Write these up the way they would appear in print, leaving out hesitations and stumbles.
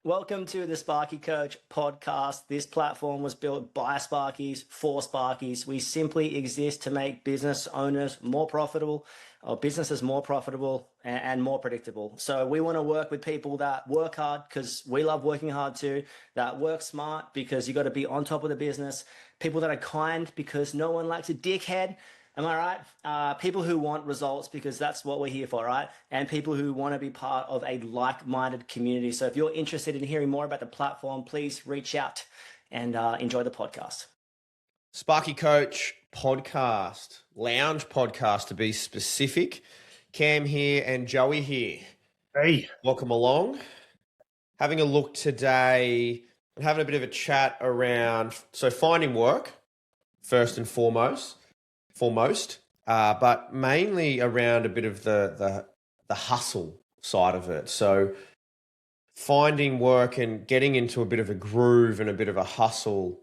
Welcome to the Sparky Coach podcast. This platform was built by Sparkies for Sparkies. We simply exist to make business owners more profitable, or businesses more profitable and more predictable. So we want to work with people that work hard because we love working hard too, that work smart because you got to be on top of the business, people that are kind because no one likes a dickhead. Am I right? People who want results because that's what we're here for, right? And people who want to be part of a like-minded community. So if you're interested in hearing more about the platform, please reach out and enjoy the podcast. Sparky Coach podcast, lounge podcast to be specific. Cam here and Joey here. Hey. Welcome along. Having a look today and having a bit of a chat around, so finding work first and foremost, but mainly around a bit of the hustle side of it. So finding work and getting into a bit of a groove and a bit of a hustle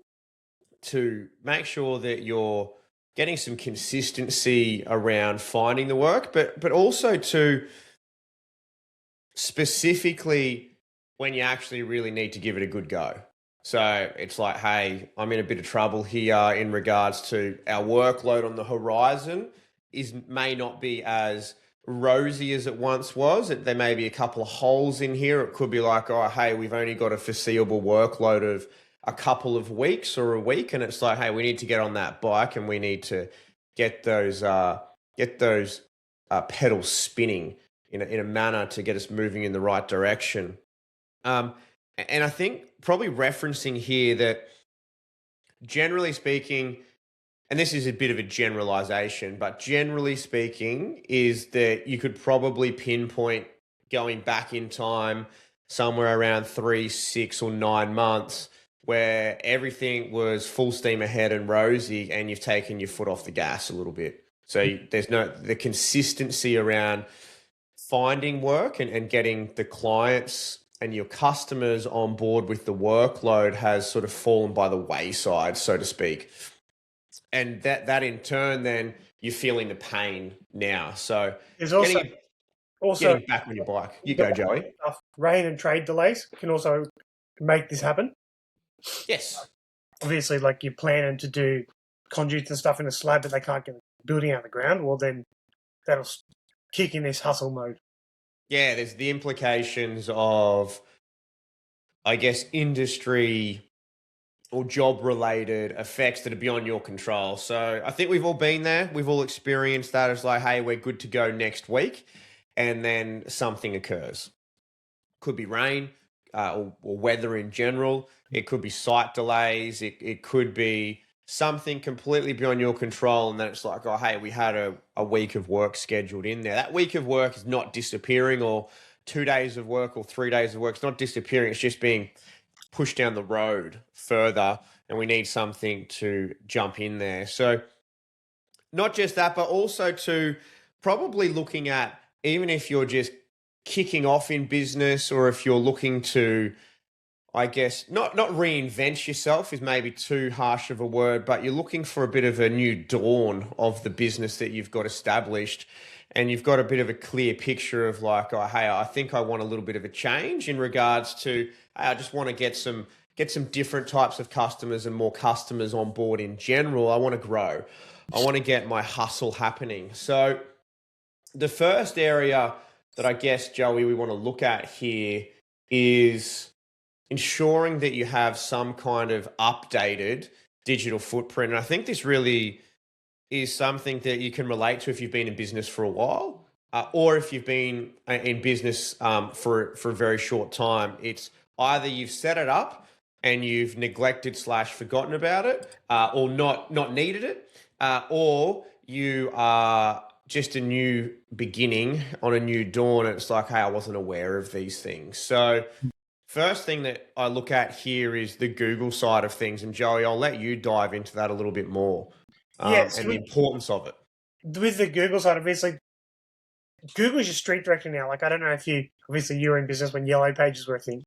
to make sure that you're getting some consistency around finding the work, but also to specifically when you actually really need to give it a good go. So it's like, hey, I'm in a bit of trouble here in regards to our workload on the horizon may not be as rosy as it once was. There may be a couple of holes in here. It could be like, oh, hey, we've only got a foreseeable workload of a couple of weeks or a week. And it's like, hey, we need to get on that bike and we need to get those pedals spinning in a manner to get us moving in the right direction. And I think probably referencing here that generally speaking, and this is a bit of a generalization, but generally speaking is that you could probably pinpoint going back in time somewhere around 3, 6 or 9 months where everything was full steam ahead and rosy and you've taken your foot off the gas a little bit. So there's the consistency around finding work and getting the clients and your customers on board with the workload has sort of fallen by the wayside, so to speak. And that in turn, then you're feeling the pain now. So There's getting back on your bike. You go, Joey. Rain and trade delays can also make this happen. Yes. Obviously, like you're planning to do conduits and stuff in a slab, but they can't get the building out of the ground. Well, then that'll kick in this hustle mode. Yeah, there's the implications of, I guess, industry or job-related effects that are beyond your control. So I think we've all been there. We've all experienced that. It's like, hey, we're good to go next week. And then something occurs. Could be rain or weather in general. It could be site delays. It could be something completely beyond your control. And then it's like, oh, hey, we had a week of work scheduled in there. That week of work is not disappearing, or 2 days of work or 3 days of work. It's not disappearing. It's just being pushed down the road further, and we need something to jump in there. So not just that, but also to probably looking at, even if you're just kicking off in business, or if you're looking to, I guess, not reinvent yourself is maybe too harsh of a word, but you're looking for a bit of a new dawn of the business that you've got established, and you've got a bit of a clear picture of like, oh, hey, I think I want a little bit of a change in regards to, I just want to get some different types of customers and more customers on board in general. I want to grow. I want to get my hustle happening. So the first area that I guess, Joey, we want to look at here is ensuring that you have some kind of updated digital footprint. And I think this really is something that you can relate to if you've been in business for a while, or if you've been in business for a very short time. It's either you've set it up and you've neglected / forgotten about it, or not needed it, or you are just a new beginning on a new dawn. And it's like, hey, I wasn't aware of these things. So first thing that I look at here is the Google side of things. And Joey, I'll let you dive into that a little bit more. And the importance of it. With the Google side, obviously, Google is your street director now. Like, I don't know if you were in business when Yellow Pages were a thing.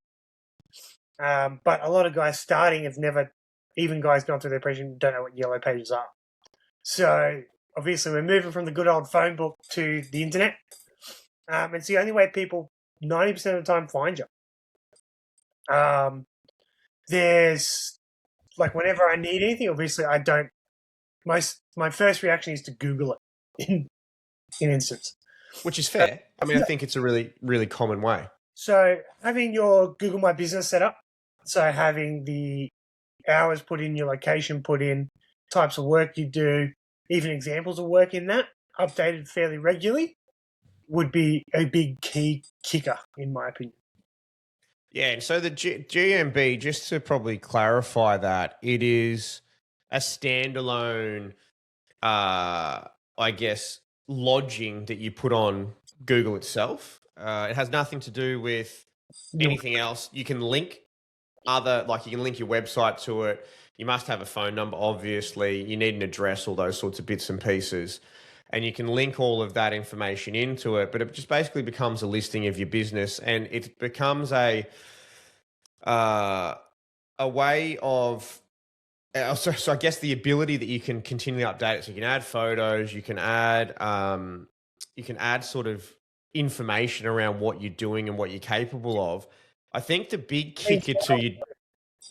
But a lot of guys starting have never, even guys going through their apprenticeship, don't know what Yellow Pages are. So obviously we're moving from the good old phone book to the internet. It's the only way people 90% of the time find you. There's like whenever I need anything, obviously I don't. My first reaction is to Google it in instance. Which is fair. I mean, I think it's a really, really common way. So having your Google My Business set up, so having the hours put in, your location put in, types of work you do, even examples of work in that, updated fairly regularly, would be a big key kicker, in my opinion. Yeah, and so the GMB, just to probably clarify that, it is a standalone, I guess, lodging that you put on Google itself. It has nothing to do with anything else. You can link you can link your website to it. You must have a phone number, obviously. You need an address, all those sorts of bits and pieces. And you can link all of that information into it, but it just basically becomes a listing of your business, and it becomes a way of so I guess the ability that you can continually update it. So you can add photos, you can add sort of information around what you're doing and what you're capable of. I think the big kicker to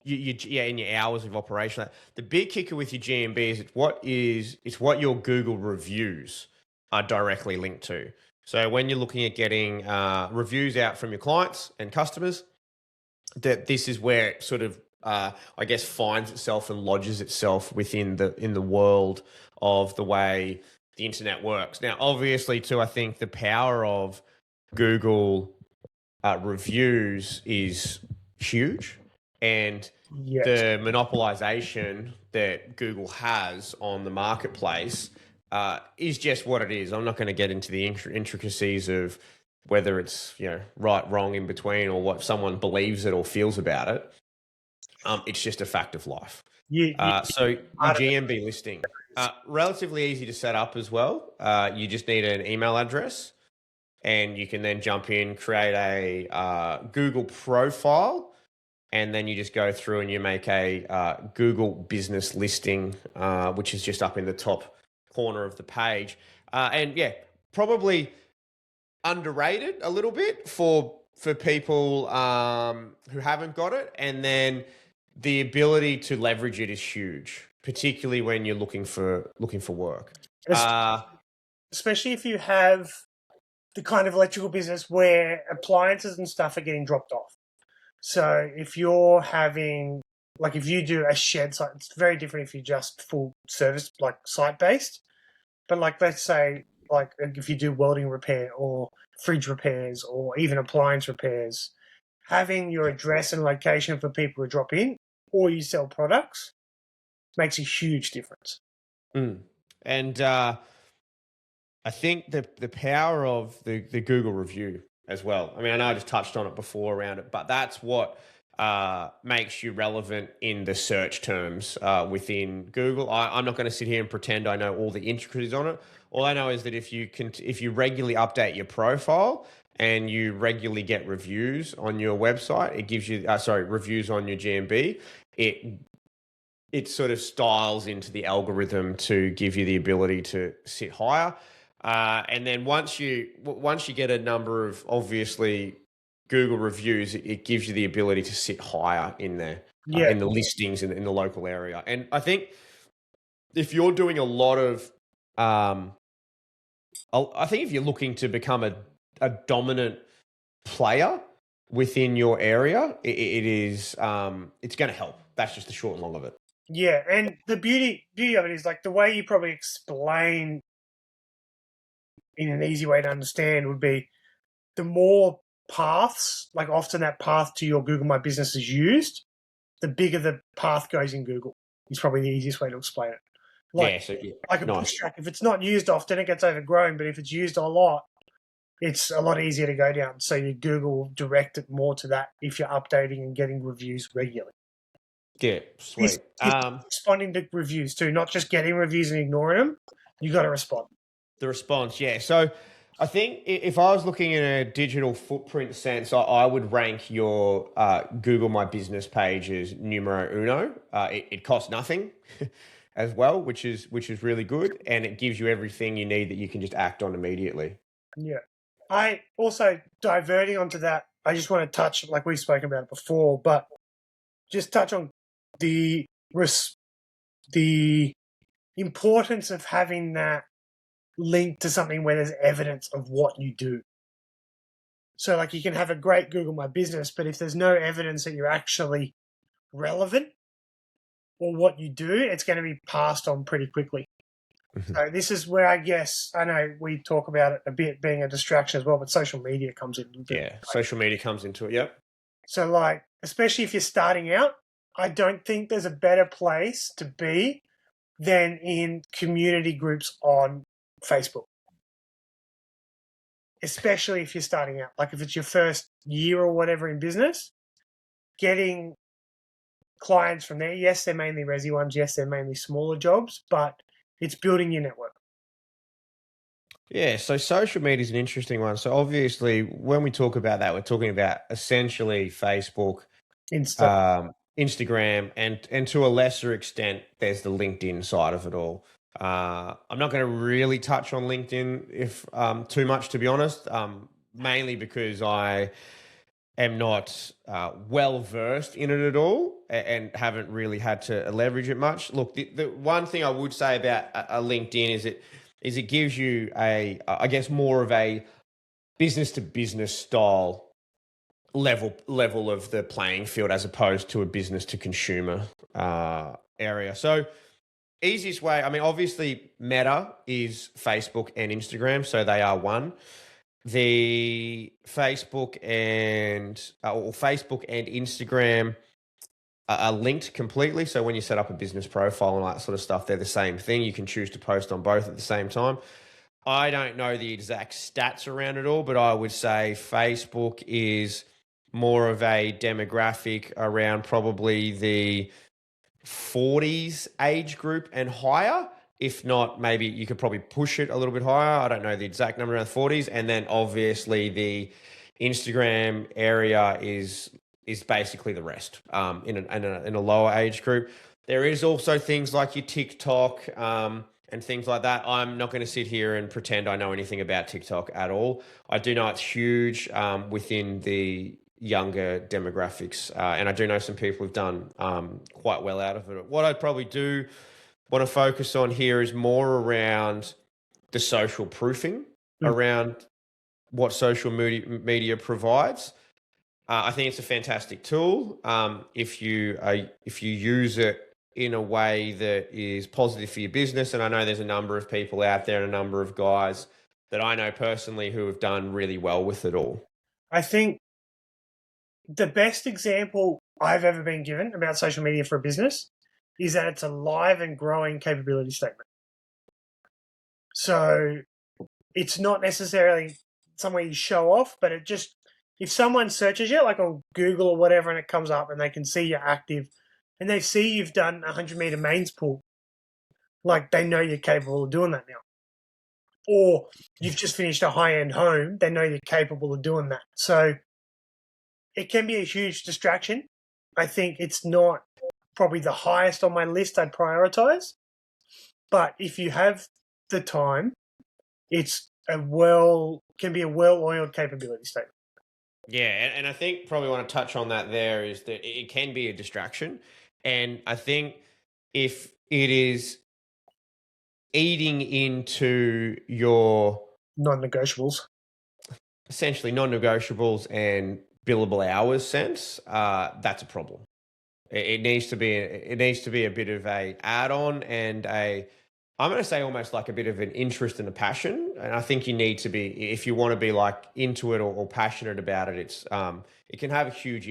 you in your hours of operation, the big kicker with your GMB is it's what your Google reviews are directly linked to. So when you're looking at getting reviews out from your clients and customers, that this is where it sort of I guess finds itself and lodges itself within the world of the way the internet works. Now, obviously, too, I think the power of Google reviews is huge, and the monopolization that Google has on the marketplace is just what it is. I'm not going to get into the intricacies of whether it's right, wrong, in between, or what someone believes it or feels about it. It's just a fact of life. So your GMB listing, relatively easy to set up as well. You just need an email address, and you can then jump in, create a Google profile, and then you just go through and you make a Google business listing, which is just up in the top corner of the page. And yeah, probably underrated a little bit for people who haven't got it, and then the ability to leverage it is huge, particularly when you're looking for work. Especially if you have the kind of electrical business where appliances and stuff are getting dropped off. So if you're having, like if you do a shed site, it's very different if you're just full service, like site-based. But like, let's say, like if you do welding repair or fridge repairs or even appliance repairs, having your address and location for people to drop in, or you sell products, makes a huge difference. And I think the power of the Google review as well. I mean, I know I just touched on it before around it, but that's what makes you relevant in the search terms within Google. I'm not going to sit here and pretend I know all the intricacies on it. All I know is that if you regularly update your profile and you regularly get reviews on your website, it gives you reviews on your GMB. It sort of styles into the algorithm to give you the ability to sit higher. And then once you get a number of obviously Google reviews, it gives you the ability to sit higher in there, in the listings in the local area. And I think if you're doing a lot of, I think if you're looking to become a dominant player within your area, it's going to help. That's just the short and long of it. Yeah, and the beauty of it is like the way you probably explain in an easy way to understand would be the more paths, like often that path to your Google My Business is used, the bigger the path goes in Google. Is probably the easiest way to explain it. Like a push track, if it's not used often, it gets overgrown, but if it's used a lot, it's a lot easier to go down. So your Google will direct it more to that if you're updating and getting reviews regularly. Yeah, sweet. Responding to reviews too, not just getting reviews and ignoring them. You got to respond. The response, yeah. So I think if I was looking in a digital footprint sense, I would rank your Google My Business page as numero uno. It costs nothing as well, which is really good, and it gives you everything you need that you can just act on immediately. Yeah. I also, diverting onto that, I just want to touch, like we've spoken about it before, but just touch on the importance of having that link to something where there's evidence of what you do. So like you can have a great Google My Business, but if there's no evidence that you're actually relevant or what you do, it's going to be passed on pretty quickly. So this is where I guess, I know we talk about it a bit being a distraction as well, but social media comes in. Yeah, social media comes into it, yep. So like, especially if you're starting out, I don't think there's a better place to be than in community groups on Facebook. Especially if you're starting out. Like if it's your first year or whatever in business, getting clients from there, yes, they're mainly resi ones, yes, they're mainly smaller jobs, but it's building your network. Yeah, so social media is an interesting one. So obviously, when we talk about that, we're talking about essentially Facebook, Instagram, and to a lesser extent, there's the LinkedIn side of it all. I'm not going to really touch on LinkedIn if too much, to be honest, mainly because I am not well versed in it at all and haven't really had to leverage it much. Look, the one thing I would say about a LinkedIn is it gives you I guess more of a business to business style level of the playing field as opposed to a business to consumer area. So easiest way, I mean, obviously Meta is Facebook and Instagram, so they are one. The Facebook and Instagram are linked completely. So when you set up a business profile and all that sort of stuff, they're the same thing. You can choose to post on both at the same time. I don't know the exact stats around it all, but I would say Facebook is more of a demographic around probably the 40s age group and higher. If not, maybe you could probably push it a little bit higher. I don't know the exact number, around the 40s. And then obviously the Instagram area is basically the rest in a lower age group. There is also things like your TikTok and things like that. I'm not going to sit here and pretend I know anything about TikTok at all. I do know it's huge within the younger demographics, and I do know some people who've done quite well out of it. What I'd probably do want to focus on here is more around the social proofing around what social media provides. I think it's a fantastic tool if you use it in a way that is positive for your business. And I know there's a number of people out there and a number of guys that I know personally who have done really well with it all. I think the best example I've ever been given about social media for a business is that it's a live and growing capability statement. So it's not necessarily somewhere you show off, but it just, if someone searches you, like on Google or whatever, and it comes up and they can see you're active and they see you've done a 100-meter mains pull, like they know you're capable of doing that now. Or you've just finished a high-end home, they know you're capable of doing that. So it can be a huge distraction. I think it's not probably the highest on my list I'd prioritize. But if you have the time, it's can be a well-oiled capability statement. Yeah, and I think probably want to touch on that there is that it can be a distraction. And I think if it is eating into your non-negotiables, essentially non-negotiables and billable hours sense, that's a problem. It needs to be a bit of a add-on and I'm going to say almost like a bit of an interest and a passion. And I think you need to be, if you want to be like into it or passionate about it, it can have a huge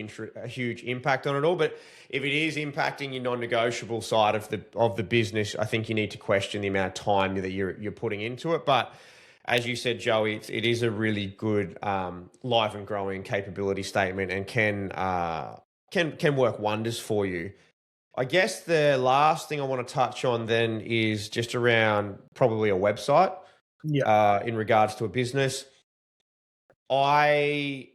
impact on it all. But if it is impacting your non-negotiable side of the business, I think you need to question the amount of time that you're putting into it. But as you said, Joey, it is a really good live and growing capability statement and can work wonders for you. I guess the last thing I want to touch on then is just around probably a website in regards to a business. I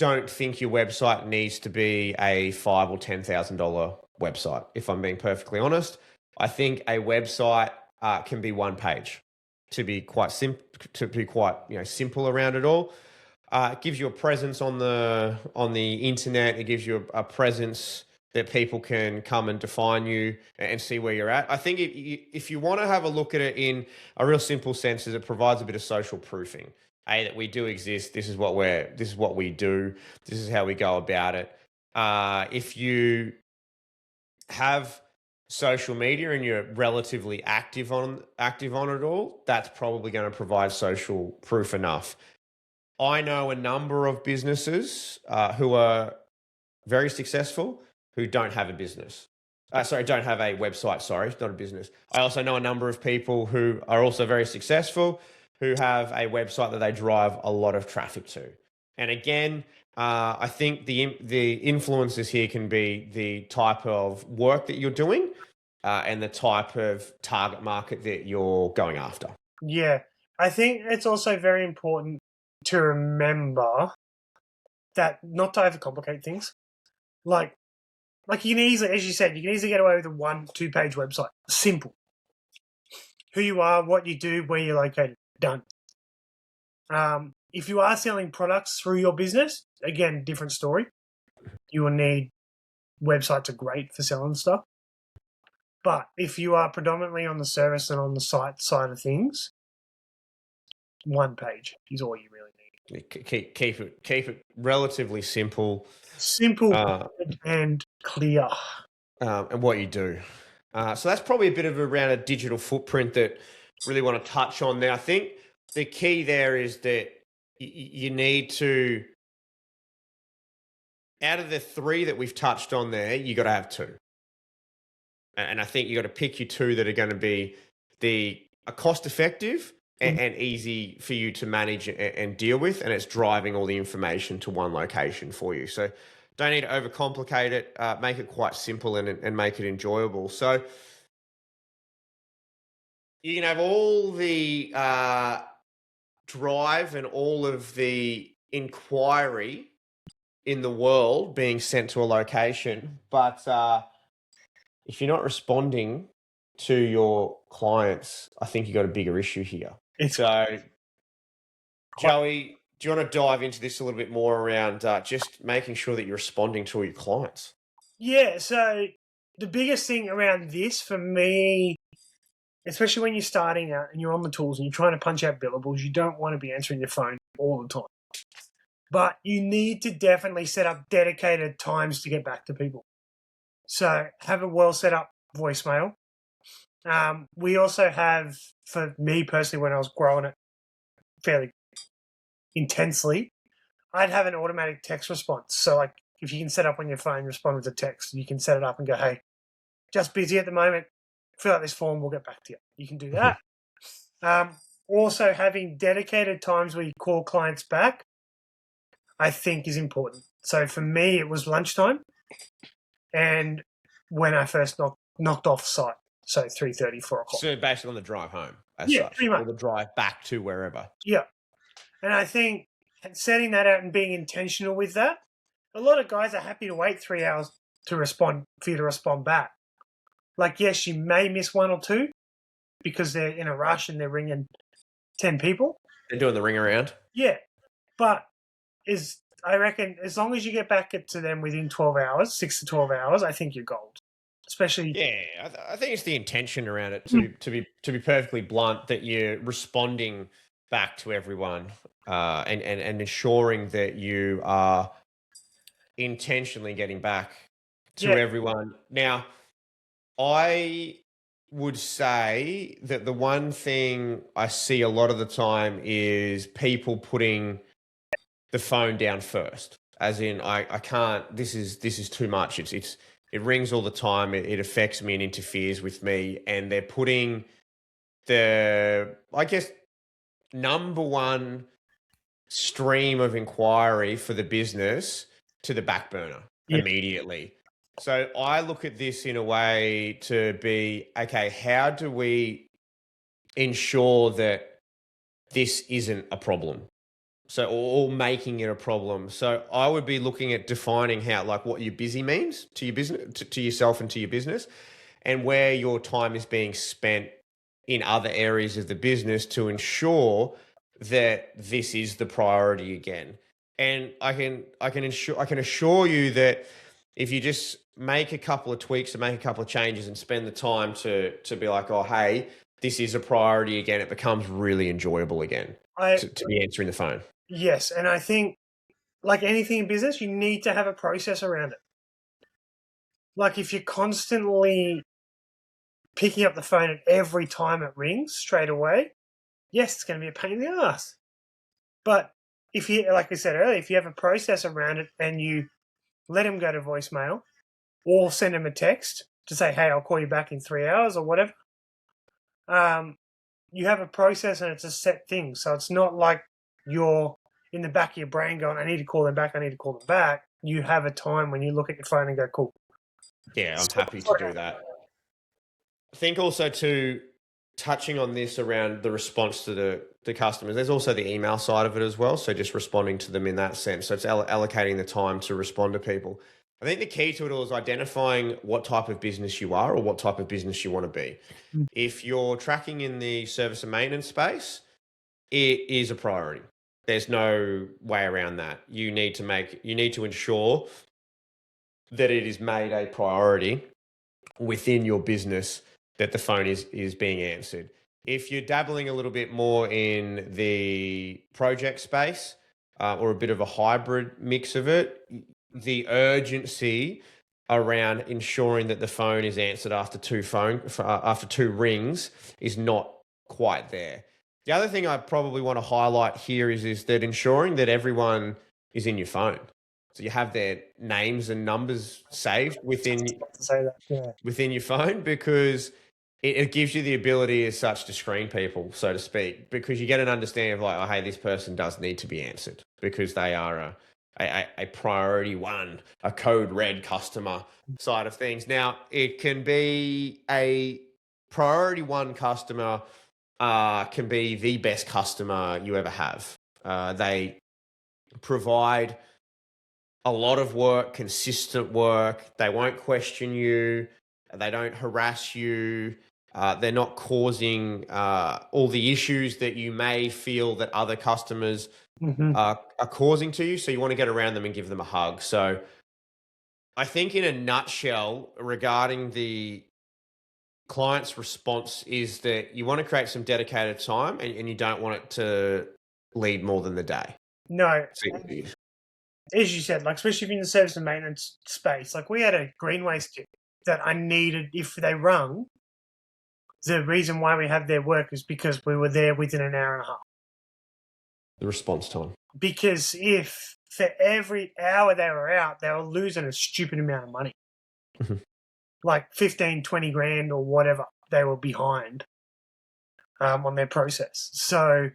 don't think your website needs to be a $5,000 or $10,000 website, if I'm being perfectly honest. I think a website can be one page to be quite simple around it all. It gives you a presence on the internet. It gives you a presence that people can come and define you and see where you're at. I think if you want to have a look at it in a real simple sense, is it provides a bit of social proofing. That we do exist. This is what we do. This is how we go about it. If you have social media and you're relatively active on it all, that's probably going to provide social proof enough. I know a number of businesses who are very successful who don't have a business. Don't have a website. Sorry, not a business. I also know a number of people who are also very successful who have a website that they drive a lot of traffic to. And again, I think the influences here can be the type of work that you're doing and the type of target market that you're going after. Yeah, I think it's also very important to remember that not to overcomplicate things. Like you can easily, as you said, you can easily get away with a 1-2 page website. Simple. Who you are, what you do, where you're located. Done. If you are selling products through your business, again, different story. You will need websites are great for selling stuff. But if you are predominantly on the service and on the site side of things, 1 page is all you really need. Keep it relatively simple. Simple and clear. And what you do. So that's probably a bit of around a digital footprint that really want to touch on there. I think the key there is that you need to, out of the 3 that we've touched on there, you got to have 2. And I think you got to pick your 2 that are going to be cost effective and easy for you to manage and deal with. And it's driving all the information to one location for you. So don't need to overcomplicate it. Make it quite simple and make it enjoyable. So you can have all the drive and all of the inquiry in the world being sent to a location, but if you're not responding to your clients, I think you got a bigger issue here. Joey, do you want to dive into this a little bit more around just making sure that you're responding to all your clients? Yeah, so the biggest thing around this for me, especially when you're starting out and you're on the tools and you're trying to punch out billables, you don't want to be answering your phone all the time. But you need to definitely set up dedicated times to get back to people. So have a well set up voicemail. We also have, for me personally, when I was growing it fairly intensely, I'd have an automatic text response. So like if you can set up on your phone, respond with a text, you can set it up and go, hey, just busy at the moment, fill out this form, we'll get back to you. You can do that. Also having dedicated times where you call clients back, I think is important. So for me, it was lunchtime and when I first knocked off site. So 3:30, 4 o'clock. So basically on the drive home, such. Pretty much. Or the drive back to wherever. Yeah. And I think setting that out and being intentional with that, a lot of guys are happy to wait 3 hours for you to respond back. Like, yes, you may miss 1 or 2 because they're in a rush and they're ringing 10 people. They're doing the ring around. Yeah. But I reckon as long as you get back to them within 12 hours, 6 to 12 hours, I think you're gold. Especially, yeah, I think it's the intention around it to be perfectly blunt, that you're responding back to everyone and ensuring that you are intentionally getting back to everyone. Now, I would say that the one thing I see a lot of the time is people putting the phone down first, as in I can't. This is too much. It rings all the time. It affects me and interferes with me. And they're putting the, I guess, number one stream of inquiry for the business to the back burner immediately. So I look at this in a way to be, okay, how do we ensure that this isn't a problem? So, or making it a problem. So I would be looking at defining what your busy means to your business, to yourself and to your business, and where your time is being spent in other areas of the business to ensure that this is the priority again. And I can assure you that if you just make a couple of tweaks and make a couple of changes and spend the time to be like, oh, hey, this is a priority again, it becomes really enjoyable again to be answering the phone. Yes, and I think, like anything in business, you need to have a process around it. Like if you're constantly picking up the phone at every time it rings straight away, yes, it's going to be a pain in the ass. But if you, like I said earlier, if you have a process around it and you let him go to voicemail or send him a text to say, hey, I'll call you back in 3 hours or whatever, you have a process and it's a set thing. So it's not like you're in the back of your brain going, I need to call them back, I need to call them back. You have a time when you look at your phone and go, cool. Yeah, I'm happy to do that. I think also too, touching on this around the response to the customers, there's also the email side of it as well. So just responding to them in that sense. So it's allocating the time to respond to people. I think the key to it all is identifying what type of business you are or what type of business you want to be. If you're tracking in the service and maintenance space, it is a priority. There's no way around that. You need to ensure that it is made a priority within your business that the phone is being answered. If you're dabbling a little bit more in the project space or a bit of a hybrid mix of it, the urgency around ensuring that the phone is answered after two rings is not quite there. The other thing I probably want to highlight here is that ensuring that everyone is in your phone. So you have their names and numbers saved within your phone, because it gives you the ability as such to screen people, so to speak, because you get an understanding of like, oh, hey, this person does need to be answered because they are a priority one, a code red customer side of things. Now, it can be a priority one customer, can be the best customer you ever have. They provide a lot of work, consistent work. They won't question you. They don't harass you. They're not causing all the issues that you may feel that other customers are causing to you. So you want to get around them and give them a hug. So I think in a nutshell, regarding the client's response, is that you want to create some dedicated time and you don't want it to lead more than the day. No. As you said, like especially in the service and maintenance space, like we had a green waste tip that I needed if they rung. The reason why we have their work is because we were there within an hour and a half. The response time. Because if for every hour they were out, they were losing a stupid amount of money. Like 15, 20 grand or whatever they were behind on their process. So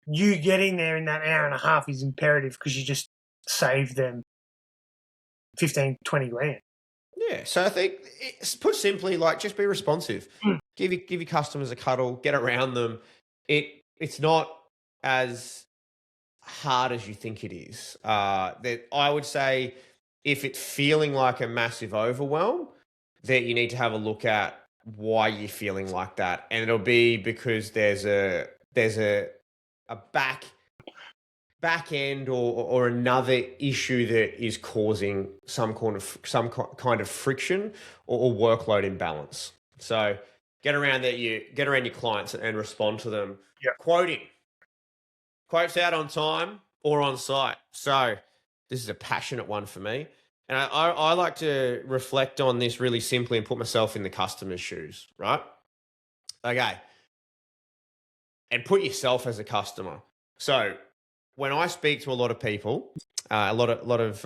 you getting there in that hour and a half is imperative because you just save them 15, 20 grand. Yeah, so I think, it's put simply, like, just be responsive. Give your customers a cuddle, get around them. It's not as hard as you think it is. That I would say, if it's feeling like a massive overwhelm, that you need to have a look at why you're feeling like that, and it'll be because there's a back end or another issue that is causing some kind of friction or workload imbalance. So get around your clients and respond to them. Yeah. Quotes out on time or on site. So this is a passionate one for me. And I like to reflect on this really simply and put myself in the customer's shoes, right? Okay. And put yourself as a customer. So when I speak to a lot of people, a lot of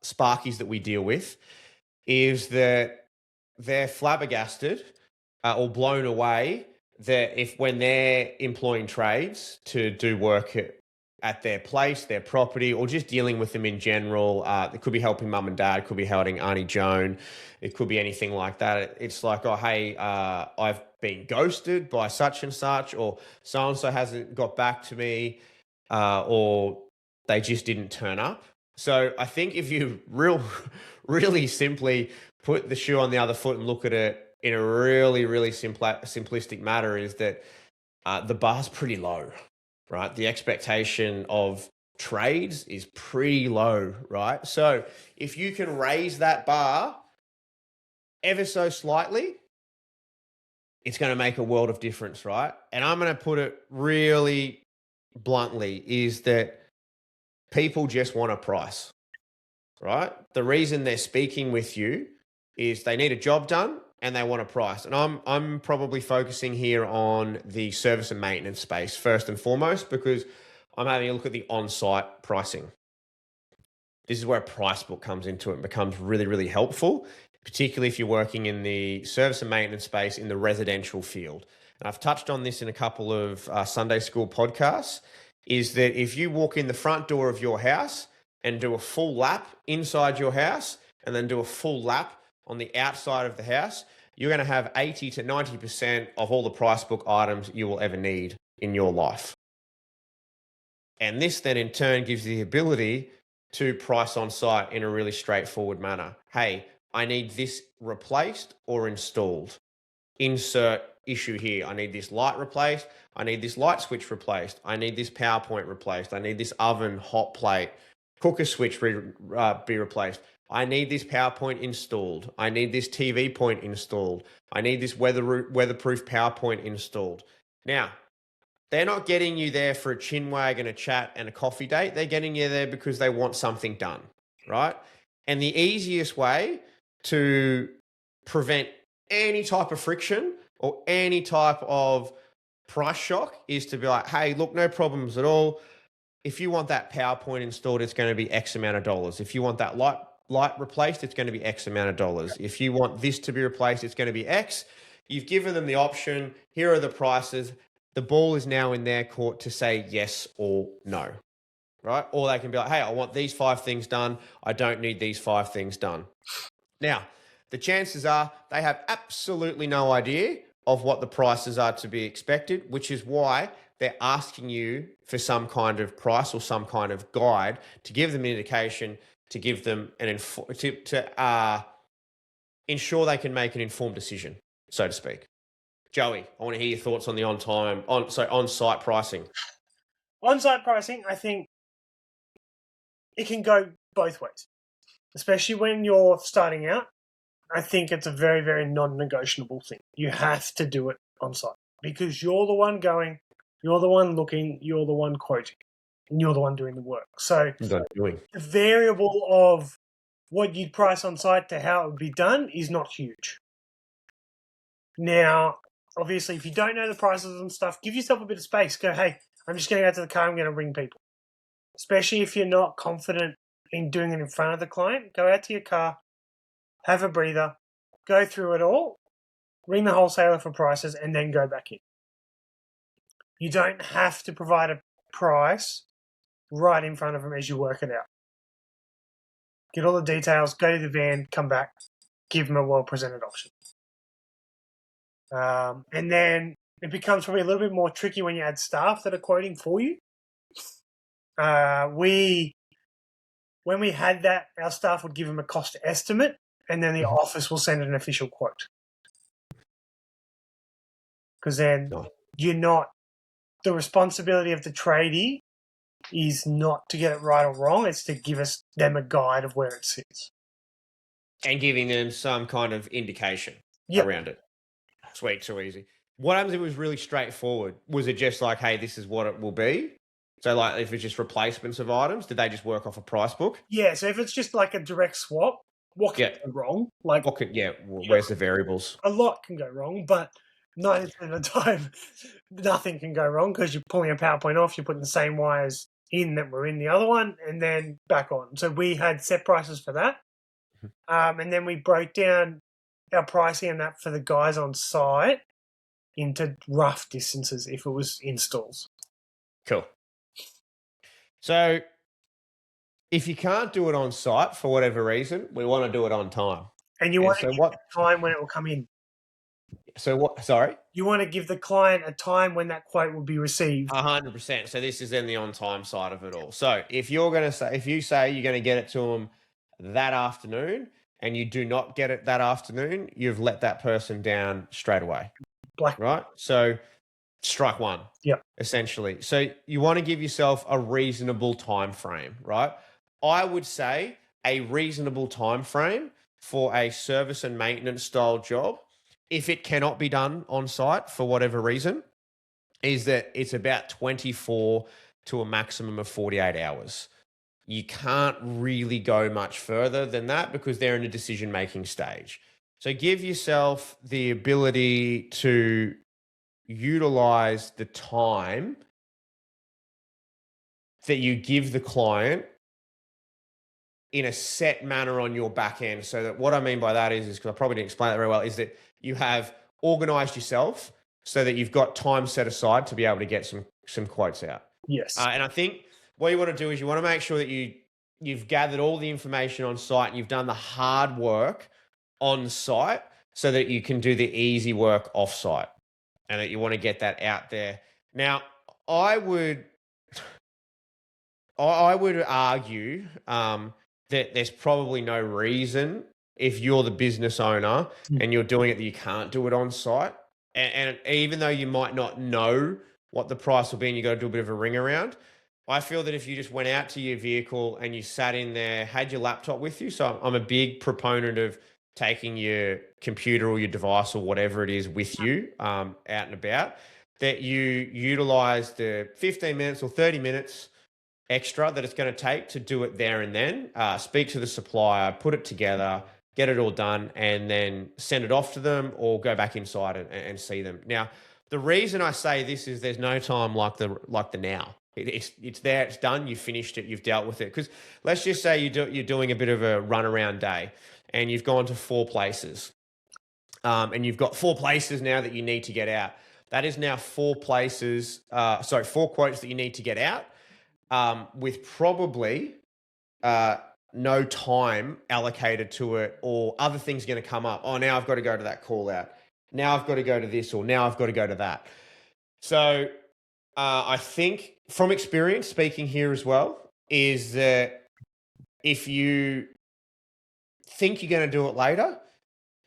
Sparkies that we deal with, is that they're flabbergasted or blown away that when they're employing trades to do work at their place, their property, or just dealing with them in general, it could be helping mum and dad, it could be helping Auntie Joan, it could be anything like that. It's like, oh, hey, I've been ghosted by such and such, or so-and-so hasn't got back to me, or they just didn't turn up. So I think if you really simply put the shoe on the other foot and look at it in a really, really simplistic matter, is that the bar's pretty low. right? The expectation of trades is pretty low, right? So if you can raise that bar ever so slightly, it's going to make a world of difference, right? And I'm going to put it really bluntly, is that people just want a price, right? The reason they're speaking with you is they need a job done and they want a price. And I'm probably focusing here on the service and maintenance space first and foremost, because I'm having a look at the on-site pricing. This is where a price book comes into it and becomes really, really helpful, particularly if you're working in the service and maintenance space in the residential field. And I've touched on this in a couple of Sunday school podcasts, is that if you walk in the front door of your house and do a full lap inside your house and then do a full lap on the outside of the house, you're going to have 80 to 90% of all the price book items you will ever need in your life. And this then in turn gives you the ability to price on site in a really straightforward manner. Hey, I need this replaced or installed. Insert issue here. I need this light replaced. I need this light switch replaced. I need this PowerPoint replaced. I need this oven, hot plate, cooker switch be replaced. I need this PowerPoint installed. I need this TV point installed. I need this weatherproof PowerPoint installed. Now, they're not getting you there for a chin wag and a chat and a coffee date. They're getting you there because they want something done, right? And the easiest way to prevent any type of friction or any type of price shock is to be like, hey, look, no problems at all. If you want that PowerPoint installed, it's going to be X amount of dollars. If you want that light replaced, it's going to be X amount of dollars. If you want this to be replaced, it's going to be X. You've given them the option. Here are the prices. The ball is now in their court to say yes or no, right? Or they can be like, hey, I want these 5 things done. I don't need these 5 things done. Now, the chances are they have absolutely no idea of what the prices are to be expected, which is why they're asking you for some kind of price or some kind of guide to give them an indication, to give them ensure they can make an informed decision, so to speak. Joey, I want to hear your thoughts on the on-site pricing. On-site pricing, I think it can go both ways, especially when you're starting out. I think it's a very, very non-negotiable thing. You have to do it on-site because you're the one going, you're the one looking, you're the one quoting, and you're the one doing the work. So the variable of what you'd price on-site to how it would be done is not huge. Now, obviously, if you don't know the prices and stuff, give yourself a bit of space. Go, hey, I'm just going to go to the car. I'm going to ring people. Especially if you're not confident in doing it in front of the client, go out to your car, have a breather, go through it all, ring the wholesaler for prices, and then go back in. You don't have to provide a price right in front of them as you work it out. Get all the details, go to the van, come back, give them a well-presented option. And then it becomes probably a little bit more tricky when you add staff that are quoting for you. When we had that, our staff would give them a cost estimate, and then the office will send an official quote. Because then the responsibility of the tradie is not to get it right or wrong, it's to give them a guide of where it sits. And giving them some kind of indication around it. Sweet, too easy. What happens if it was really straightforward? Was it just like, hey, this is what it will be? So like if it's just replacements of items, did they just work off a price book? Yeah, so if it's just like a direct swap, what can go wrong? Where's the variables? A lot can go wrong, but 90% of the time, nothing can go wrong because you're pulling a PowerPoint off, you're putting the same wires in that were in the other one, and then back on. So we had set prices for that. And then we broke down our pricing and that for the guys on site into rough distances if it was installs. Cool. So if you can't do it on site for whatever reason, we want to do it on time. And you want to give the time when it will come in. So what? Sorry? You want to give the client a time when that quote will be received. 100%. So this is then the on-time side of it all. So if you say you're going to get it to them that afternoon and you do not get it that afternoon, you've let that person down straight away. Right? So strike one. Yep. Essentially. So you want to give yourself a reasonable time frame, right? I would say a reasonable time frame for a service and maintenance style job, if it cannot be done on site for whatever reason, is that it's about 24 to a maximum of 48 hours. You can't really go much further than that because they're in a decision-making stage. So give yourself the ability to utilize the time that you give the client in a set manner on your back end. So that what I mean by that is because I probably didn't explain it very well, is that you have organized yourself so that you've got time set aside to be able to get some quotes out. Yes. And I think what you want to do is you want to make sure that you've gathered all the information on site and you've done the hard work on site so that you can do the easy work off site, and that you want to get that out there. Now, I would argue that there's probably no reason, if you're the business owner and you're doing it, that you can't do it on site. And even though you might not know what the price will be and you got to do a bit of a ring around, I feel that if you just went out to your vehicle and you sat in there, had your laptop with you. So I'm a big proponent of taking your computer or your device or whatever it is with you out and about, that you utilize the 15 minutes or 30 minutes extra that it's going to take to do it there and then, speak to the supplier, put it together, get it all done, and then send it off to them or go back inside and see them. Now, the reason I say this is there's no time like the now. It's there, it's done, you've finished it, you've dealt with it. Because let's just say you're doing a bit of a runaround day and you've gone to 4 places, and you've got 4 places now that you need to get out. That is now 4 places, 4 quotes that you need to get out, with probably no time allocated to it, or other things going to come up. Oh, now I've got to go to that call out. Now I've got to go to this, or now I've got to go to that. So I think from experience speaking here as well, is that if you think you're going to do it later,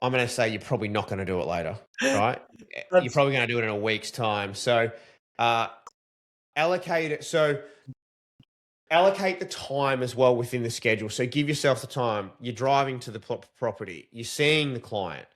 I'm going to say you're probably not going to do it later, right? You're probably going to do it in a week's time. So allocate it. So allocate the time as well within the schedule. So give yourself the time. You're driving to the property. You're seeing the client.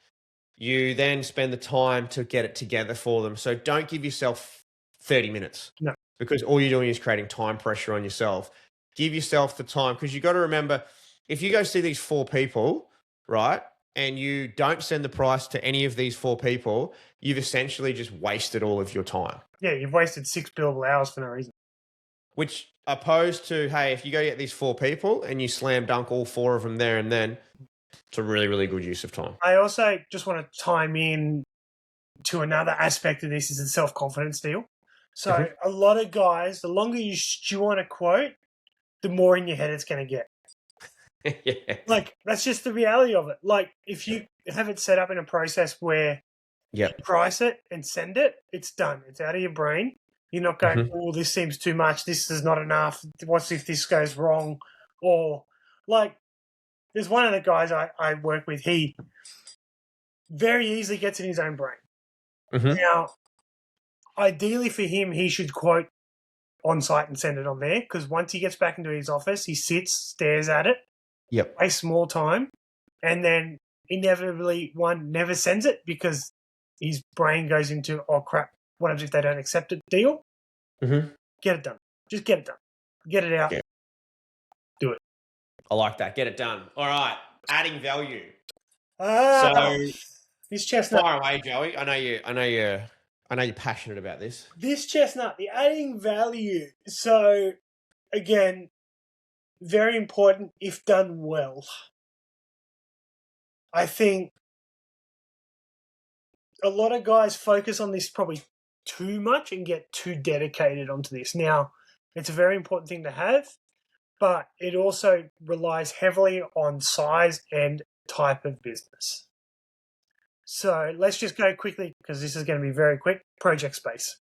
You then spend the time to get it together for them. So don't give yourself 30 minutes. No. Because all you're doing is creating time pressure on yourself. Give yourself the time, because you've got to remember, if you go see these 4 people, right, and you don't send the price to any of these 4 people, you've essentially just wasted all of your time. Yeah, you've wasted 6 billable hours for no reason. Which, opposed to, hey, if you go get these 4 people and you slam dunk all 4 of them there and then, it's a really, really good use of time. I also just want to chime in to another aspect of this, is the self-confidence deal. So a lot of guys, the longer you stew on a quote, the more in your head it's going to get. Yeah. Like, that's just the reality of it. Like, if you have it set up in a process where you price it and send it, it's done. It's out of your brain. You're not going, oh, this seems too much. This is not enough. What if this goes wrong? Or, like, there's one of the guys I work with, he very easily gets in his own brain. Now, ideally for him, he should quote on site and send it on there, because once he gets back into his office, he sits, stares at it, wastes more time, and then inevitably one never sends it because his brain goes into, oh crap, what happens if they don't accept it deal? Get it done. Just get it done. Get it out. Yeah. Do it. I like that. Get it done. All right. Adding value. So this chestnut. Fire away, Joey. I know you're passionate about this. This chestnut, the adding value. So again, very important if done well. I think a lot of guys focus on this probably too much and get too dedicated onto this. Now, it's a very important thing to have, but it also relies heavily on size and type of business. So let's just go quickly, because this is going to be very quick. Project space.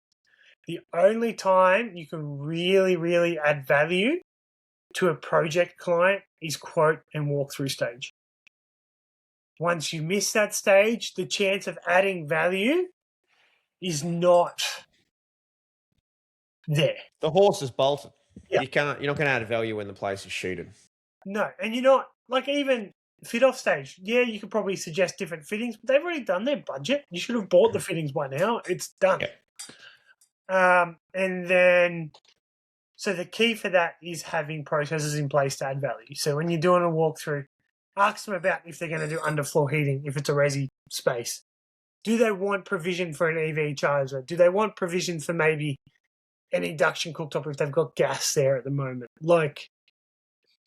The only time you can really, really add value to a project client is quote and walkthrough stage. Once you miss that stage, the chance of adding value is not there. The horse is bolted. Yeah. You're not going to add value when the place is sheeted. No, and you're not, like, even fit off stage. Yeah, you could probably suggest different fittings, but they've already done their budget. You should have bought the fittings by now. It's done. Yeah. And then, so the key for that is having processes in place to add value. So when you're doing a walkthrough, ask them about if they're going to do underfloor heating, if it's a resi space. Do they want provision for an EV charger? Do they want provision for maybe an induction cooktop if they've got gas there at the moment? Like,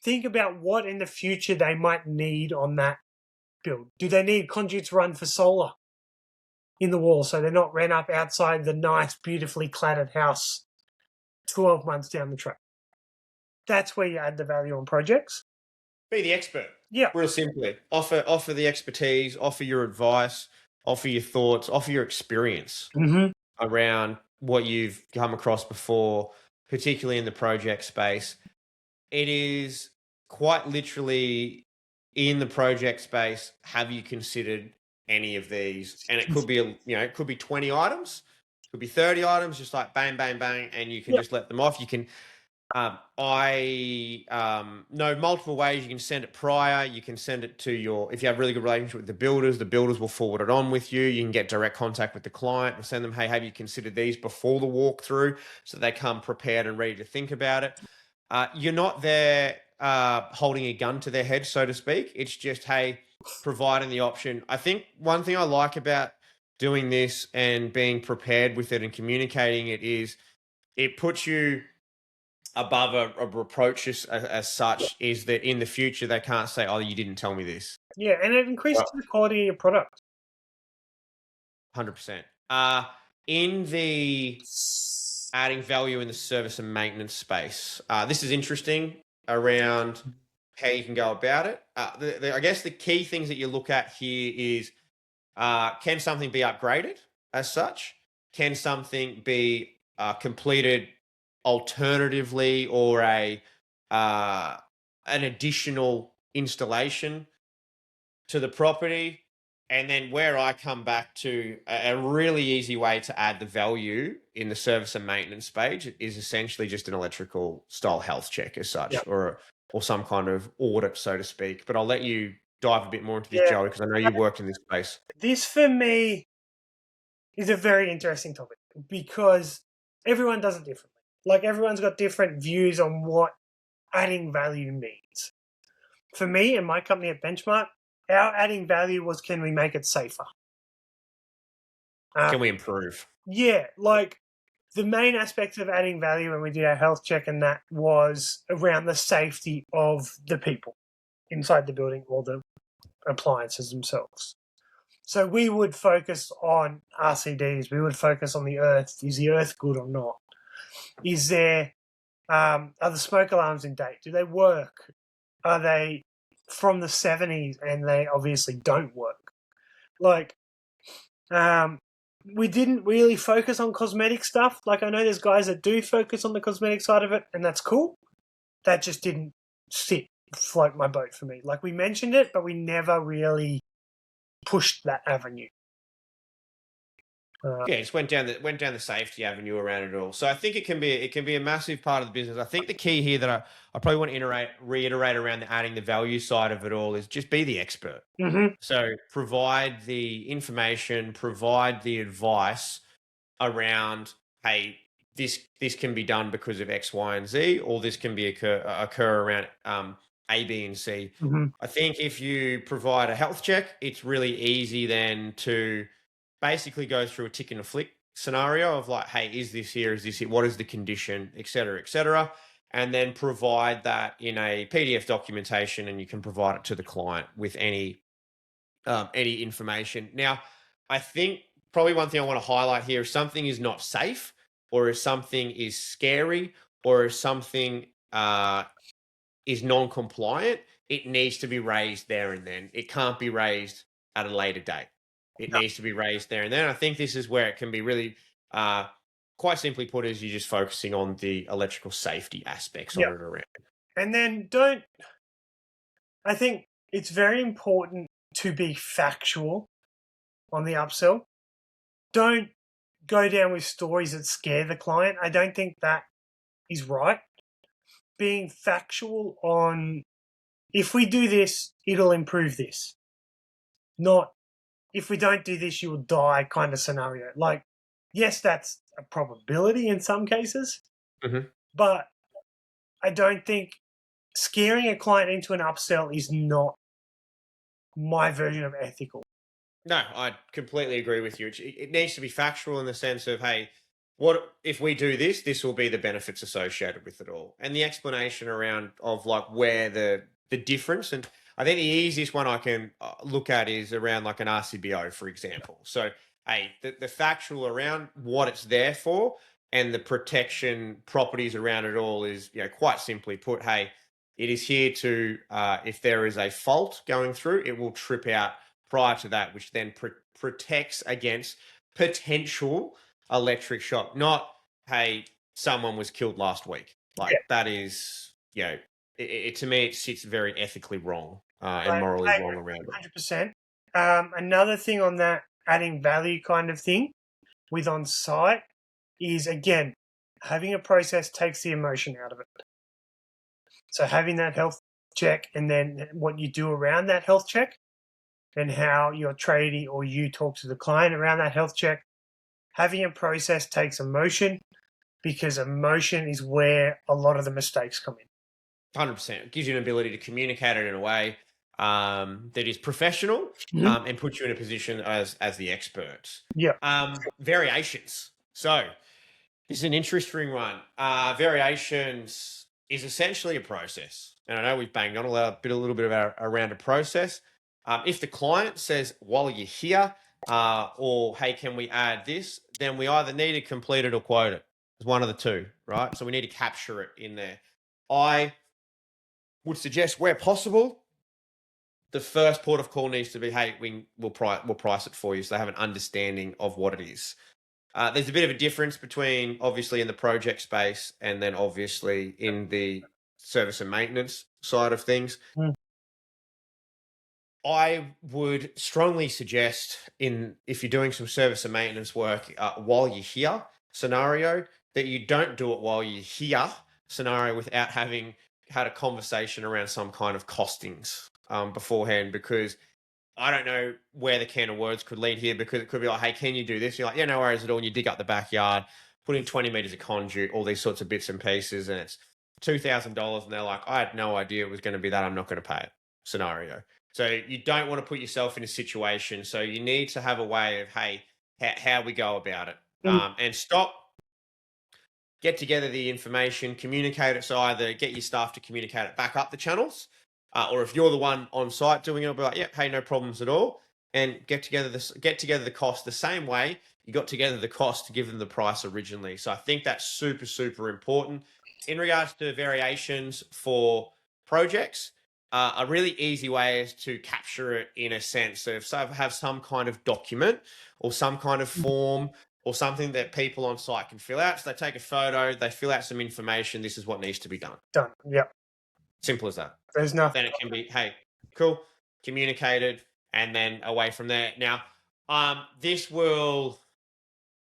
think about what in the future they might need on that build. Do they need conduits run for solar in the wall so they're not ran up outside the nice, beautifully cladded house 12 months down the track? That's where you add the value on projects. Be the expert. Yeah. Real simply. Offer the expertise, offer your advice, offer your thoughts, offer your experience around what you've come across before, particularly in the project space. It is quite literally in the project space. Have you considered any of these? And it could be, it could be 20 items, it could be 30 items, just like bang, bang, bang, and you can just let them off. You can, I know multiple ways. You can send it prior. You can send it to if you have a really good relationship with the builders will forward it on with you. You can get direct contact with the client and send them, hey, have you considered these before the walkthrough, so they come prepared and ready to think about it. You're not there holding a gun to their head, so to speak. It's just, hey, providing the option. I think one thing I like about doing this and being prepared with it and communicating it is it puts you above a reproach as such, is that in the future they can't say, oh, you didn't tell me this. Yeah, and it increases the quality of your product. 100%. In the adding value in the service and maintenance space, this is interesting around how you can go about it. I guess the key things that you look at here is, can something be upgraded as such? Can something be completed alternatively, or an additional installation to the property? And then where I come back to a really easy way to add the value in the service and maintenance page is essentially just an electrical style health check as such, or some kind of audit, so to speak. But I'll let you dive a bit more into this, Joey, because I know you've worked in this space. This, for me, is a very interesting topic because everyone does it differently. Like, everyone's got different views on what adding value means. For me and my company at Benchmark, our adding value was, can we make it safer? Can we improve? Yeah, like, the main aspect of adding value when we did our health check and that was around the safety of the people inside the building or the appliances themselves. So we would focus on RCDs. We would focus on the earth. Is the earth good or not? Is there, are the smoke alarms in date? Do they work? Are they from the 70s and they obviously don't work? Like, we didn't really focus on cosmetic stuff. Like, I know there's guys that do focus on the cosmetic side of it, and that's cool. That just didn't float my boat for me. Like, we mentioned it, but we never really pushed that avenue. Just went down the safety avenue around it all. So I think it can be a massive part of the business. I think the key here that I probably want to reiterate around the adding the value side of it all is just be the expert. So provide the information, provide the advice around, hey, this can be done because of X, Y, and Z, or this can be occur around A, B, and C. I think if you provide a health check, it's really easy then to basically go through a tick and a flick scenario of like, hey, is this here? Is this here? What is the condition, et cetera, et cetera? And then provide that in a PDF documentation, and you can provide it to the client with any information. Now, I think probably one thing I want to highlight here, if something is not safe, or if something is scary, or if something is non-compliant, it needs to be raised there and then. It can't be raised at a later date. It needs to be raised there and then. I think this is where it can be really, quite simply put, is you're just focusing on the electrical safety aspects of it around. And then I think it's very important to be factual on the upsell. Don't go down with stories that scare the client. I don't think that is right. Being factual on, if we do this, it'll improve this. Not, if we don't do this, you will die kind of scenario. Like, yes, that's a probability in some cases, but I don't think scaring a client into an upsell is not my version of ethical. No, I completely agree with you. It needs to be factual in the sense of, hey, what if we do this? This will be the benefits associated with it all, and the explanation around of like where the difference. And I think the easiest one I can look at is around like an RCBO, for example. So, hey, the factual around what it's there for and the protection properties around it all is, quite simply put, hey, it is here to if there is a fault going through, it will trip out prior to that, which then protects against potential electric shock. Not, hey, someone was killed last week. Like that is, to me, it sits very ethically wrong and morally wrong around it. 100%. Another thing on that adding value kind of thing with on-site is, again, having a process takes the emotion out of it. So having that health check and then what you do around that health check and how your tradie or you talk to the client around that health check. Having a process takes emotion, because emotion is where a lot of the mistakes come in. 100%. It gives you an ability to communicate it in a way that is professional and puts you in a position as the expert. Yeah. Variations. So this is an interesting one. Variations is essentially a process. And I know we've banged on a little bit around a process. If the client says, while you're here, or hey, can we add this? Then we either need to complete it or quote it. It's one of the two, right? So we need to capture it in there. I would suggest where possible, the first port of call needs to be, hey, we'll price it for you, so they have an understanding of what it is. There's a bit of a difference between obviously in the project space and then obviously in the service and maintenance side of things. I would strongly suggest if you're doing some service and maintenance work while you're here scenario, that you don't do it while you're here scenario without having had a conversation around some kind of costings beforehand, because I don't know where the can of words could lead here, because it could be like, hey, can you do this? You're like, yeah, no worries at all. And you dig up the backyard, put in 20 meters of conduit, all these sorts of bits and pieces, and it's $2,000. And they're like, I had no idea it was going to be that. I'm not going to pay it scenario. So you don't want to put yourself in a situation. So you need to have a way of, hey, how we go about it, and get together the information, communicate it. So either get your staff to communicate it back up the channels, or if you're the one on site doing it, it'll be like, yeah, hey, no problems at all. And get together the cost the same way you got together the cost to give them the price originally. So I think that's super, super important. In regards to variations for projects, a really easy way is to capture it in a sense of have some kind of document or some kind of form or something that people on site can fill out. So they take a photo, they fill out some information. This is what needs to be done. Done. Yep. Simple as that. There's nothing. Then it can be, hey, cool, communicated, and then away from there. Now, this will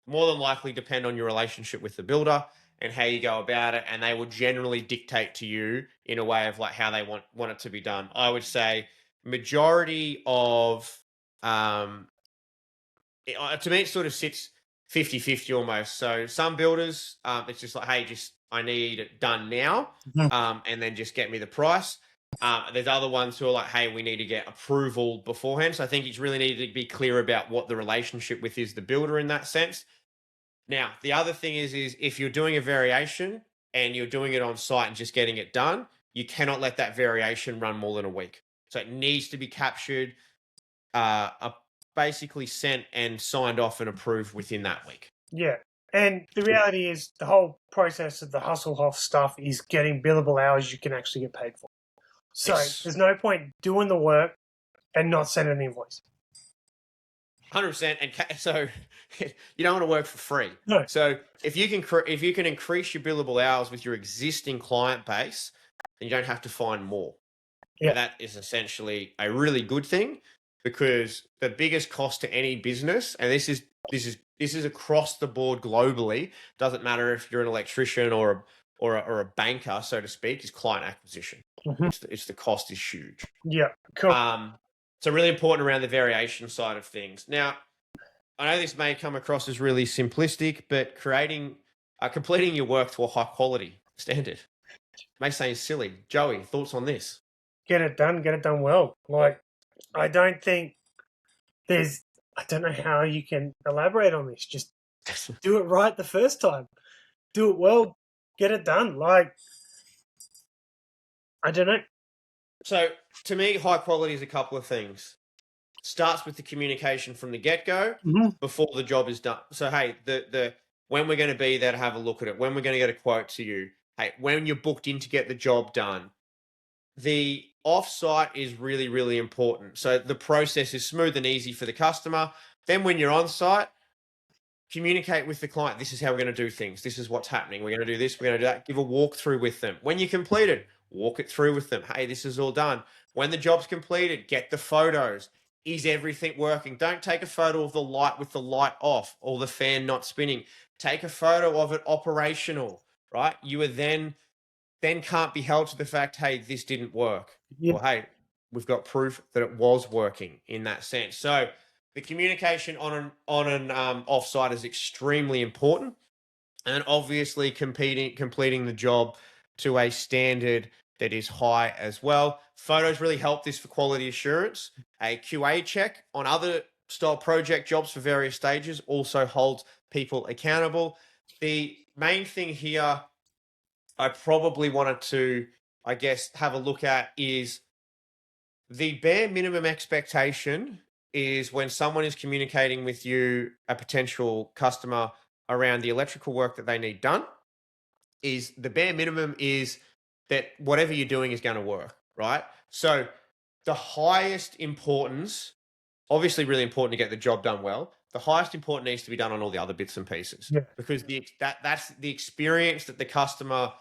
more than likely depend on your relationship with the builder and how you go about it, and they will generally dictate to you in a way of like how they want it to be done. I would say majority of to me it sort of sits 50-50 almost. So some builders, it's just like, hey, I need it done now, and then just get me the price. There's other ones who are like, hey, we need to get approval beforehand. So I think you really need to be clear about what the relationship with is the builder in that sense. Now, the other thing is if you're doing a variation and you're doing it on site and just getting it done, you cannot let that variation run more than a week. So it needs to be captured, basically sent and signed off and approved within that week. Yeah. And the reality is the whole process of the Hustlehoff stuff is getting billable hours you can actually get paid for. So There's no point doing the work and not sending the invoice. 100%. And so you don't want to work for free. No. So if you can increase your billable hours with your existing client base, then you don't have to find more. Yeah. And that is essentially a really good thing, because the biggest cost to any business, and this is This is across the board globally. Doesn't matter if you're an electrician or a banker, so to speak, is client acquisition. It's the cost is huge. Yeah, cool. So really important around the variation side of things. Now, I know this may come across as really simplistic, but completing your work to a high quality standard may seem silly. Joey, thoughts on this? Get it done well. Like, I don't know how you can elaborate on this. Just do it right the first time. Do it well. Get it done. Like, I don't know. So to me, high quality is a couple of things. Starts with the communication from the get-go before the job is done. So, hey, when we're going to be there to have a look at it, when we're going to get a quote to you, hey, when you're booked in to get the job done, the off-site is really, really important. So the process is smooth and easy for the customer. Then when you're on site, communicate with the client. This is how we're going to do things. This is what's happening. We're going to do this. We're going to do that. Give a walkthrough with them. When you complete it, walk it through with them. Hey, this is all done. When the job's completed, get the photos. Is everything working? Don't take a photo of the light with the light off or the fan not spinning. Take a photo of it operational, right? You are then can't be held to the fact, hey, this didn't work. Yeah. Well, hey, we've got proof that it was working in that sense. So the communication on an offsite is extremely important, and obviously completing the job to a standard that is high as well. Photos really help this for quality assurance. A QA check on other style project jobs for various stages also holds people accountable. The main thing here I probably wanted to, I guess, have a look at is the bare minimum expectation is when someone is communicating with you, a potential customer, around the electrical work that they need done, is the bare minimum is that whatever you're doing is going to work, right? So the highest importance, obviously really important to get the job done well, the highest importance needs to be done on all the other bits and pieces, because that's the experience that the customer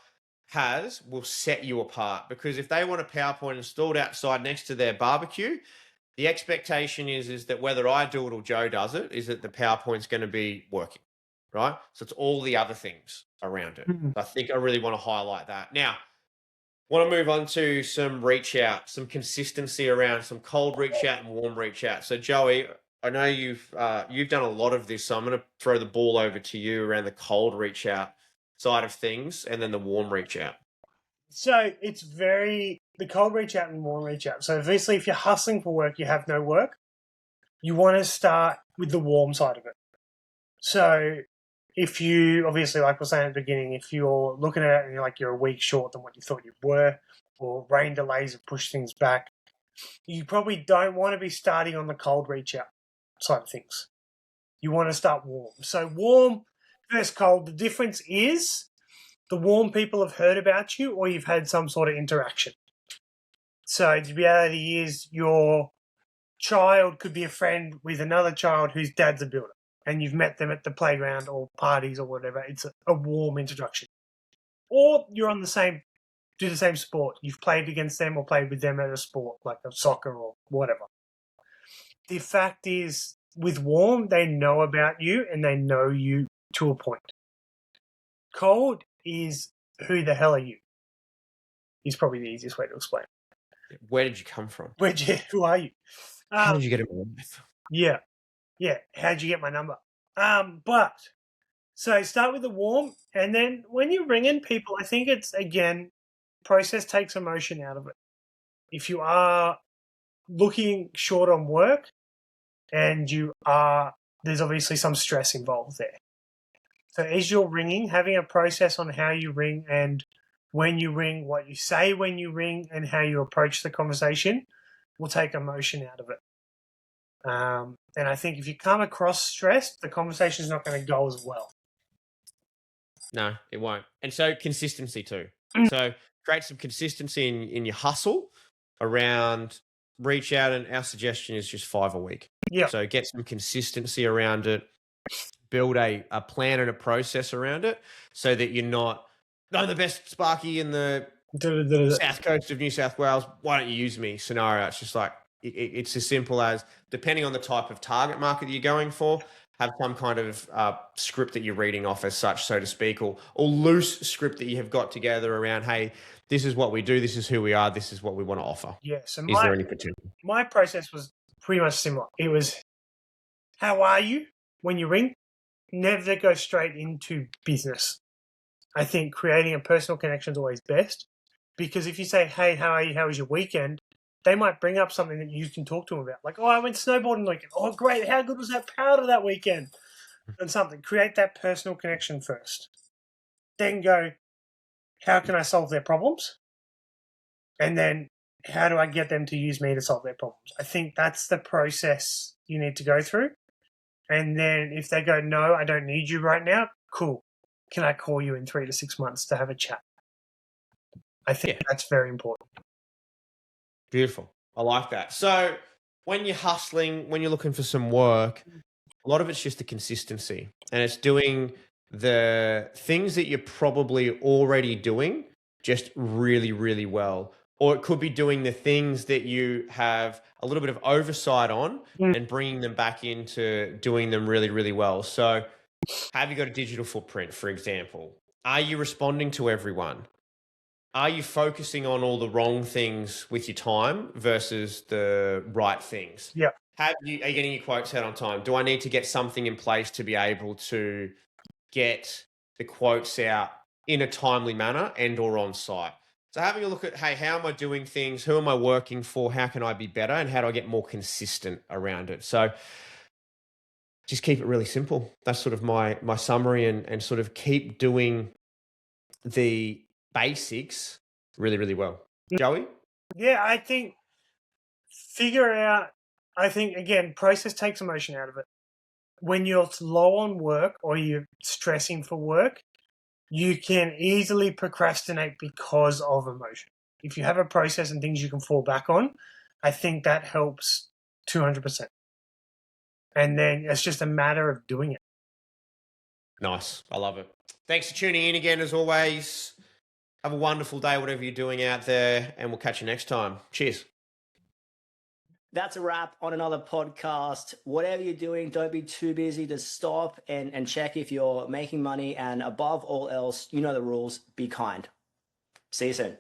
has will set you apart. Because if they want a PowerPoint installed outside next to their barbecue, the expectation is that whether I do it or Joe does it, is that the PowerPoint's going to be working, right? So it's all the other things around it. So I think I really want to highlight that. Now, want to move on to some reach out, some consistency around some cold reach out and warm reach out. So Joey, I know you've done a lot of this, so I'm going to throw the ball over to you around the cold reach out side of things and then the warm reach out. So it's the cold reach out and warm reach out. So obviously if you're hustling for work, you have no work, you want to start with the warm side of it. So if you, obviously, like I was saying at the beginning, if you're looking at it and you're a week short than what you thought you were, or rain delays have pushed things back, you probably don't want to be starting on the cold reach out side of things. You want to start warm. So warm versus cold, the difference is the warm people have heard about you or you've had some sort of interaction. So the reality is your child could be a friend with another child whose dad's a builder, and you've met them at the playground or parties or whatever. It's a warm introduction. Or you're do the same sport. You've played against them or played with them at a sport, like a soccer or whatever. The fact is, with warm, they know about you and they know you to a point. Cold is, who the hell are you? Is probably the easiest way to explain. Where did you come from? Who are you? How did you get in my life? Yeah. How'd you get my number? So start with the warm, and then when you bring in people, I think it's, again, process takes emotion out of it. If you are looking short on work and there's obviously some stress involved there. So as you're ringing, having a process on how you ring and when you ring, what you say when you ring, and how you approach the conversation will take emotion out of it. And I think if you come across stressed, the conversation is not going to go as well. No, it won't. And so consistency too. So create some consistency in your hustle around reach out, and our suggestion is just 5 a week. Yeah. So get some consistency around it. Build a plan and a process around it so that you're not the best Sparky in the south coast of New South Wales. Why don't you use me? Scenario. It's just like, it's as simple as, depending on the type of target market you're going for, have some kind of script that you're reading off as such, so to speak, or loose script that you have got together around, hey, this is what we do, this is who we are, this is what we want to offer. Yeah. So Is there any potential? my process was pretty much similar. It was, how are you when you ring? Never go straight into business. I think creating a personal connection is always best, because if you say, hey, how are you? How was your weekend? They might bring up something that you can talk to them about. Like, oh, I went snowboarding weekend. Oh, great. How good was that powder that weekend? And something. Create that personal connection first. Then go, how can I solve their problems? And then how do I get them to use me to solve their problems? I think that's the process you need to go through. And then if they go, no, I don't need you right now, cool. Can I call you in 3 to 6 months to have a chat? I think that's very important. Beautiful. I like that. So when you're hustling, when you're looking for some work, a lot of it's just the consistency, and it's doing the things that you're probably already doing just really, really well. Or it could be doing the things that you have a little bit of oversight on and bringing them back into doing them really, really well. So have you got a digital footprint, for example? Are you responding to everyone? Are you focusing on all the wrong things with your time versus the right things? Yeah. Are you getting your quotes out on time? Do I need to get something in place to be able to get the quotes out in a timely manner and or on site? So having a look at, hey, how am I doing things? Who am I working for? How can I be better? And how do I get more consistent around it? So just keep it really simple. That's sort of my summary, and sort of keep doing the basics really, really well. Joey? Yeah, I think again, process takes emotion out of it. When you're low on work or you're stressing for work, you can easily procrastinate because of emotion. If you have a process and things you can fall back on, I think that helps 200%. And then it's just a matter of doing it. Nice. I love it. Thanks for tuning in again, as always. Have a wonderful day, whatever you're doing out there, and we'll catch you next time. Cheers. That's a wrap on another podcast. Whatever you're doing, don't be too busy to stop and check if you're making money. And above all else, you know the rules. Be kind. See you soon.